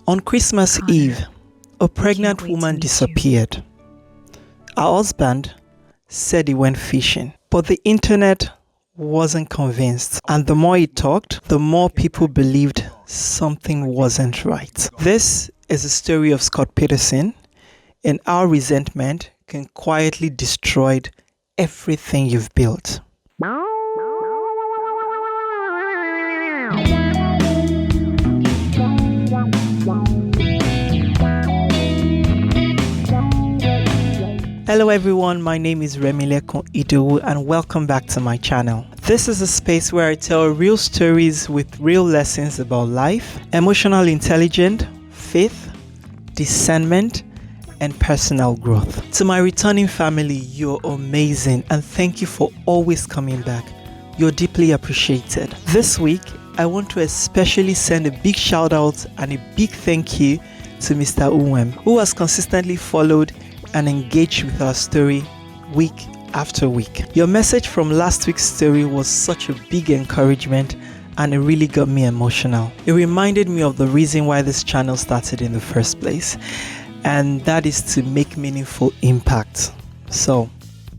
On Christmas Eve, a pregnant woman disappeared. Her husband said he went fishing, but the internet wasn't convinced, and the more he talked, the more people believed something wasn't right. This is the story of Scott Peterson, and how resentment can quietly destroy everything you've built. Hello everyone, my name is Remilekun Idowu and welcome back to my channel. This is a space where I tell real stories with real lessons about life, emotional intelligence, faith, discernment, and personal growth. To my returning family, you're amazing and thank you for always coming back. You're deeply appreciated. This week, I want to especially send a big shout out and a big thank you to Mr. Uwem, who has consistently followed and engage with our story week after week. Your message from last week's story was such a big encouragement and it really got me emotional. It reminded me of the reason why this channel started in the first place, and that is to make meaningful impact. So,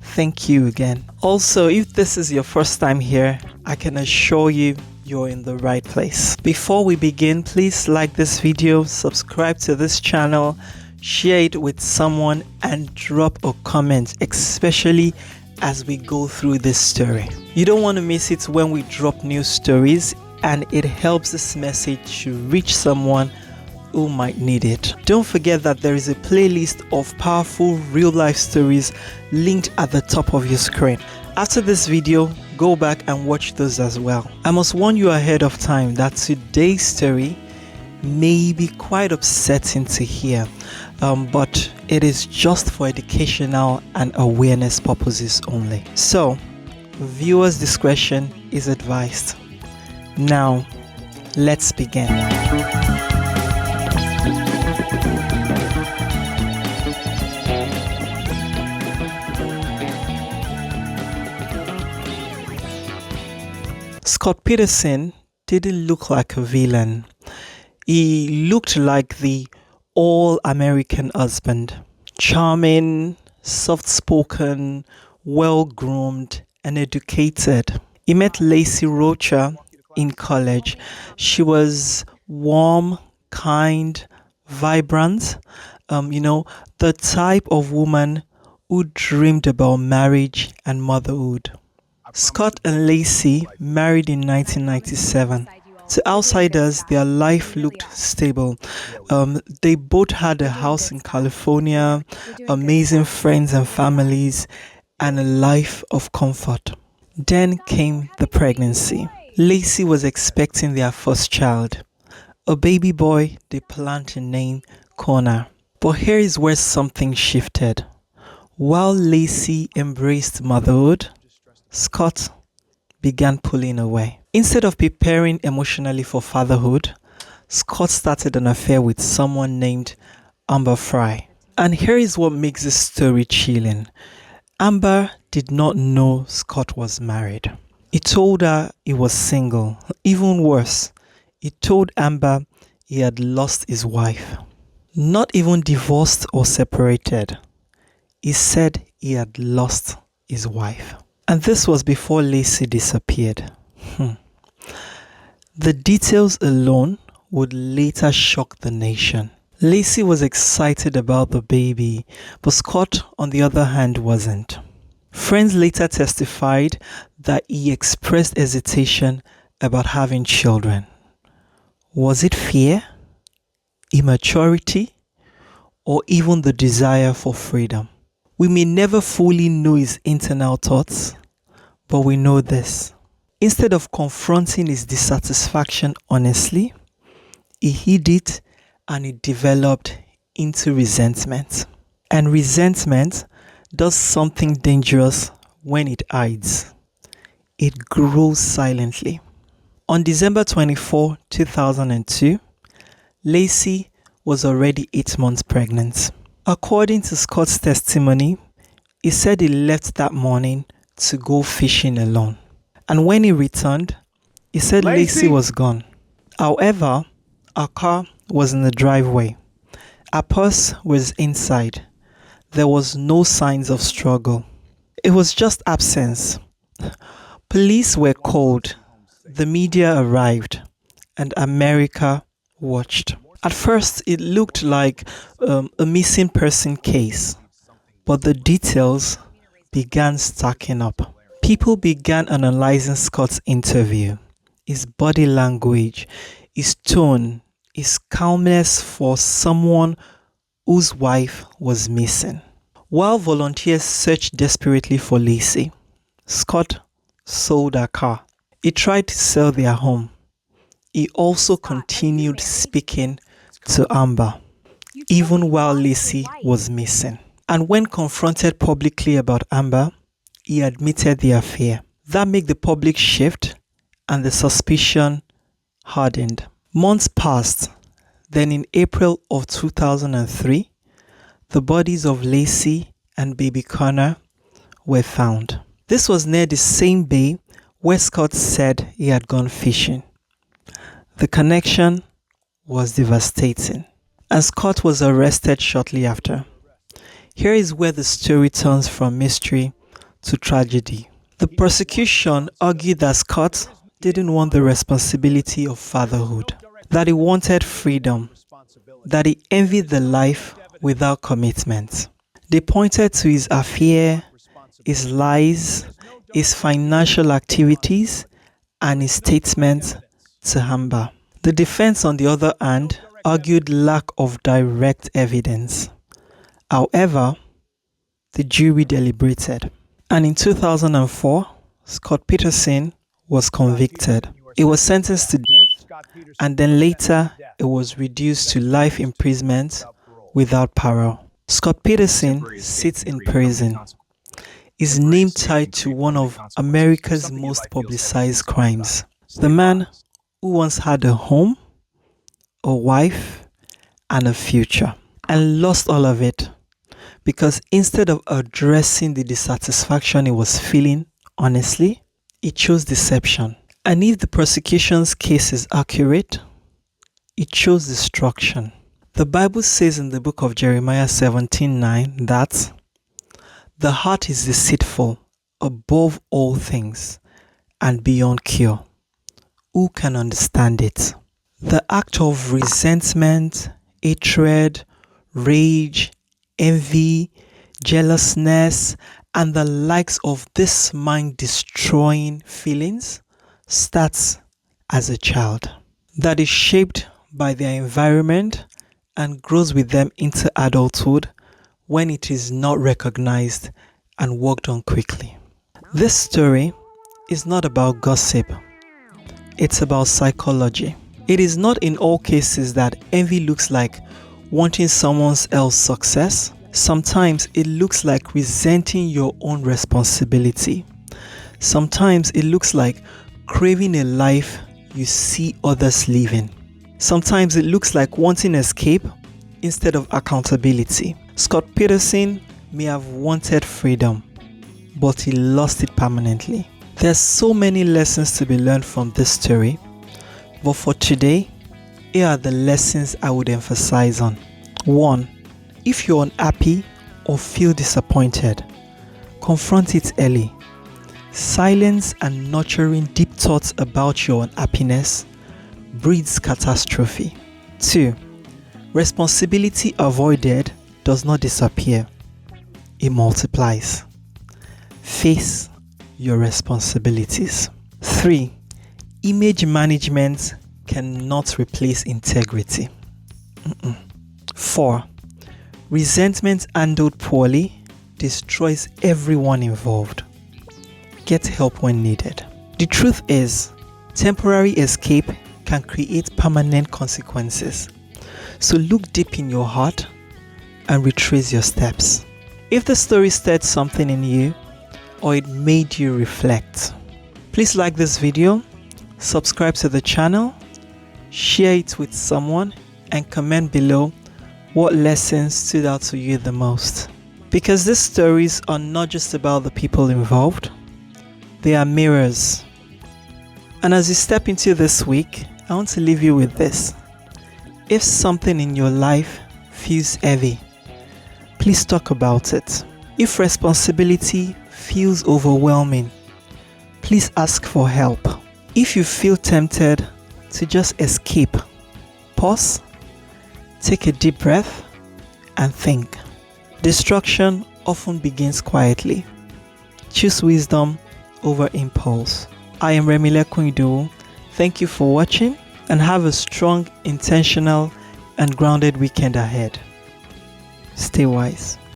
thank you again. Also, if this is your first time here, I can assure you you're in the right place. Before we begin, please like this video, subscribe to this channel, share it with someone and drop a comment, especially as we go through this story. You don't want to miss it when we drop new stories, and it helps this message to reach someone who might need it. Don't forget that there is a playlist of powerful real life stories linked at the top of your screen. After this video, go back and watch those as well. I must warn you ahead of time that today's story may be quite upsetting to hear, but it is just for educational and awareness purposes only. So, viewers' discretion is advised. Now, let's begin. Scott Peterson didn't look like a villain. He looked like the all-American husband. Charming, soft-spoken, well-groomed, and educated. He met Laci Rocha in college. She was warm, kind, vibrant, the type of woman who dreamed about marriage and motherhood. Scott and Laci married in 1997. To outsiders, their life looked stable. They both had a house in California, amazing friends and families, and a life of comfort. Then came the pregnancy. Laci was expecting their first child, a baby boy they planned to name Connor. But here is where something shifted. While Laci embraced motherhood, Scott began pulling away. Instead of preparing emotionally for fatherhood, Scott started an affair with someone named Amber Fry. And here is what makes this story chilling. Amber did not know Scott was married. He told her he was single. Even worse, he told Amber he had lost his wife. Not even divorced or separated. He said he had lost his wife. And this was before Laci disappeared. The details alone would later shock the nation. Laci was excited about the baby, but Scott, on the other hand, wasn't. Friends later testified that he expressed hesitation about having children. Was it fear, immaturity, or even the desire for freedom? We may never fully know his internal thoughts, but we know this. Instead of confronting his dissatisfaction honestly, he hid it and it developed into resentment. And resentment does something dangerous when it hides. It grows silently. On December 24, 2002, Laci was already 8 months pregnant. According to Scott's testimony, he said he left that morning to go fishing alone. And when he returned, he said Laci was gone. However, Our car was in the driveway. Our purse was inside. There was no signs of struggle. It was just absence. Police were called. The media arrived. And America watched. At first, it looked like a missing person case. But the details began stacking up. People began analyzing Scott's interview, his body language, his tone, his calmness for someone whose wife was missing. While volunteers searched desperately for Laci, Scott sold her car. He tried to sell their home. He also continued speaking to Amber, even while Laci was missing. And when confronted publicly about Amber, he admitted the affair. That made the public shift and the suspicion hardened. Months passed. Then in April of 2003, the bodies of Laci and baby Connor were found. This was near the same bay where Scott said he had gone fishing. The connection was devastating, and Scott was arrested shortly after. Here is where the story turns from mystery to tragedy. The prosecution argued that Scott didn't want the responsibility of fatherhood, that he wanted freedom, that he envied the life without commitment. They pointed to his affair, his lies, his financial activities, and his statement to Amber. The defense, on the other hand, argued lack of direct evidence. However, the jury deliberated. And in 2004, Scott Peterson was convicted. He was sentenced to death, and then later it was reduced to life imprisonment without parole. Scott Peterson sits in prison. His name tied to one of America's most publicized crimes. The man who once had a home, a wife, and a future, and lost all of it because instead of addressing the dissatisfaction he was feeling honestly, he chose deception. And if the prosecution's case is accurate, it chose destruction. The Bible says in the book of Jeremiah 17:9 that the heart is deceitful above all things and beyond cure. Who can understand it? The act of resentment, hatred, rage, envy, jealousness, and the likes of this mind-destroying feelings starts as a child. That is shaped by their environment and grows with them into adulthood when it is not recognized and worked on quickly. This story is not about gossip. It's about psychology. It is not in all cases that envy looks like wanting someone else's success. Sometimes it looks like resenting your own responsibility. Sometimes it looks like craving a life you see others living. Sometimes it looks like wanting escape instead of accountability. Scott Peterson may have wanted freedom, but he lost it permanently. There's so many lessons to be learned from this story, but for today, here are the lessons I would emphasize on. 1. If you're unhappy or feel disappointed, confront it early. Silence and nurturing deep thoughts about your unhappiness breeds catastrophe. 2. Responsibility avoided does not disappear. It multiplies. Face your responsibilities. 3. Image management cannot replace integrity. 4. Resentment handled poorly destroys everyone involved. Get help when needed. The truth is, temporary escape can create permanent consequences. So look deep in your heart and retrace your steps. If the story stirred something in you or it made you reflect, please like this video, subscribe to the channel, share it with someone, and comment below what lessons stood out to you the most. Because these stories are not just about the people involved, they are mirrors. And as you step into this week, I want to leave you with this. If something in your life feels heavy, please talk about it. If responsibility feels overwhelming, please ask for help. If you feel tempted to just escape, pause, take a deep breath, and think. Destruction often begins quietly. Choose wisdom over impulse. I am Remilekun Idowu. Thank you for watching and have a strong, intentional, and grounded weekend ahead. Stay wise.